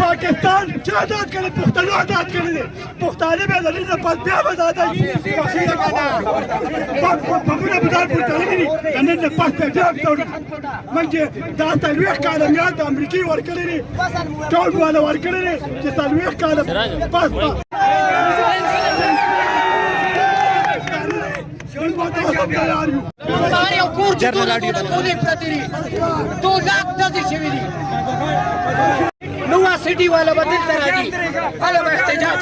पाकिस्तान क्या आजाद करे पुख्तनों आजाद करे पुख्ताने में लड़ी ना पास क्या बता था बमुना बदार पुख्ताने नहीं कन्ने ने पास पे क्या तोड़ मंजे दाता लुह कालम याद अमेरिकी वर्कर नहीं टॉल वाला वर्कर नहीं जितना लुह कालम पास हमारे हुकूमत तूने प्रतिरी 2 लाख 10 शिविरी नुआ सिटी वाला बदल तराजी अलग एहतजाज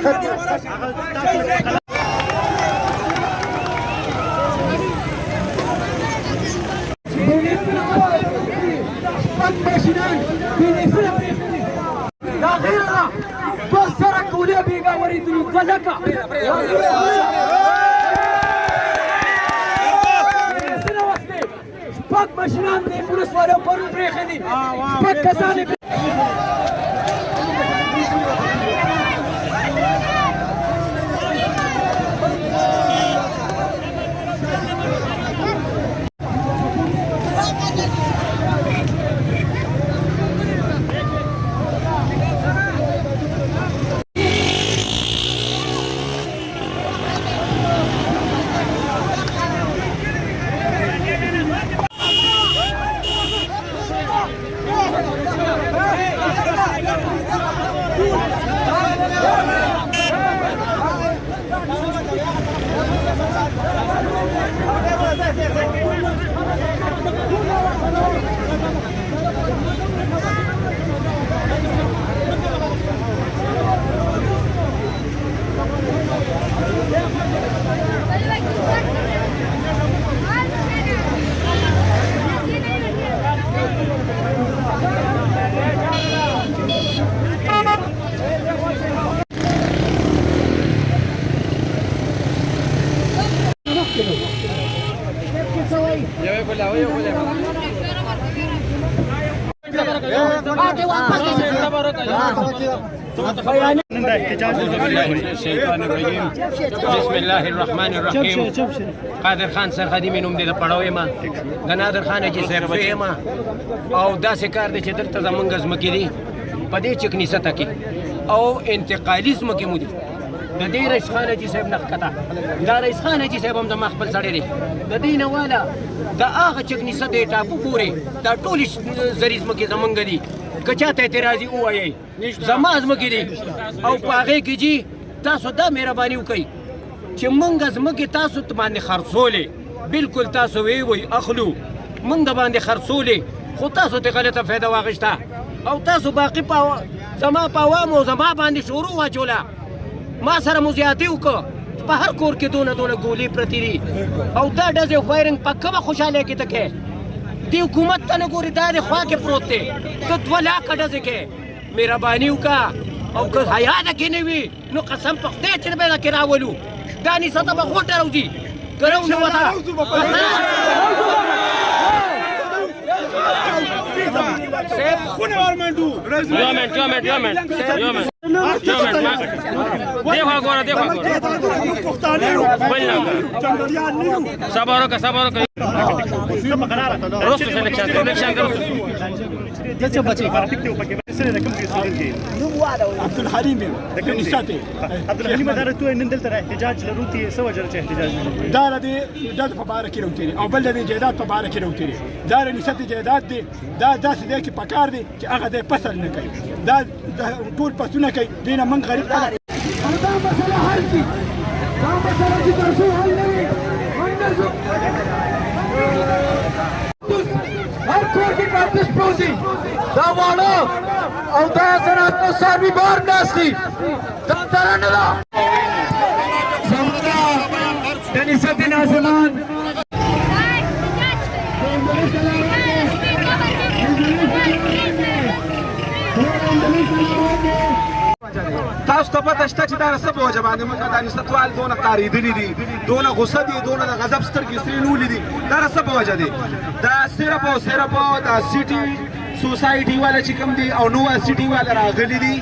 شپږ مشران د پولیس والو پرون پرېښي دي شپږ کسان بسم الله الرحمن الرحیم قادر خان سرحدي مې نوم دی د پړاو ما د نادر خان چې سرفي ما او داسې کار دی چې دلته زمونږ ځمکې دي په دې چکنیسته کې او انتقالي ځمکې مو دي د دې رئیس خان حاجي صاحب نه ښکته دا رئیس خان حاجي صاحب هم زما خپل سړی دی د دې نه والا د هغه چکنیسته دی ټاپو پورې دا ټولې زرې ځمکې زمونږ دي که چاته اعتراضي ووایئ زما ځمکې دي او په هغې کې جي تاسو دا مهرباني وکئ چې موږ ځمکې تاسو باندې خرڅولې بالکل تاسو وی اخلو موږ د باندې خرڅولې خو تاسو ته غلطه فایده واخیسته او تاسو باقي زما په عوامو زما باندې شروع واچوله ما سره مو زیاتې وکړه په هر کور کې دونه ګولې پرتې دي او دا ډزې او فایرنګ په کومه خوشحالۍ کې ته کې دی حکومت ته نه ګورې دا د خوا کې پروت دی ته 2 لاکه ډزې کې مهرباني وکړه او که حیا د کې نه وي نو قسم په خدای چې به کې راولو دا نیسه ته به غوټه راوځي که راوځي وته صبر وکړه رستو سلیکشن دلته بچي سره د کوم ځای عبد الحلیم عبد الحلیم دا ته نن دلته احتجاج لروتي سو وجه احتجاج دا د په باره کې وروتي او بل د جیدات په باره کې وروتي دا نسبت جیدات دي دا داسې دی چې پکار دي چې هغه د فصل نه کوي دا ټول پسونه کوي دینه من غریب دا مسله حل شي دا مسله چې تاسو حل نه وي هر کور کې کارتش پوزي دا واړه او دا زنات نو ساربي بار ناسي دا ترانه دا زموږه د نسبت نازمان تاسو ته پته شته چې دا څه په وجه باندې موږ د نسبتوال دونه کارېدلي دي دونه غصه دي دونه د غضب سترګې سرې نیولي دي دا څه په وجه دی دا صرف او صرف د سوسایټي والا چې کوم دي او نووا سټي والا راغلي دي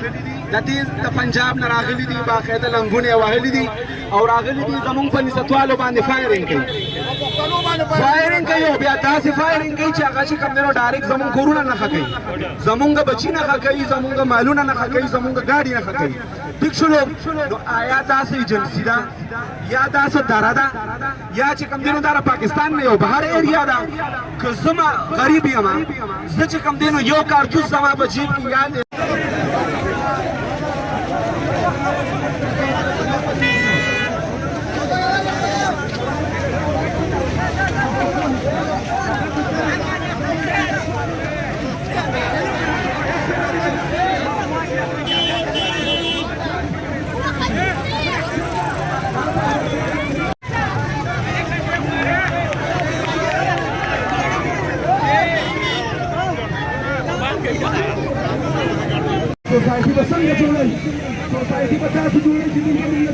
د دې د پنجاب نه راغلي دي باقاعده لنګونه وهلي دي او راغلي دي زمونږ په نسوالو باندې فایرینګ کوي فایرینګ کوي او بیا داسې فایرینګ کوي چې هغه چې کوم دی نو ډایرکټ زمونږ کورونه نښه کوي زمونږ بچي نښه کوي زمونږ مالونه نښه کوي زمونږ ګاډي نښه کوي ٹھیک شلو نو آیا داسې ایجنسی ده یا داسې دره ده یا چې کوم دی نو دا پاکستان نه یو بهر ایریا ده که زما غریب یم زه چې کوم دی نو یو کارتوس زما په جیب کې یاد सोसाइटी बसंग जोड़े सोसाइटी बता जोड़े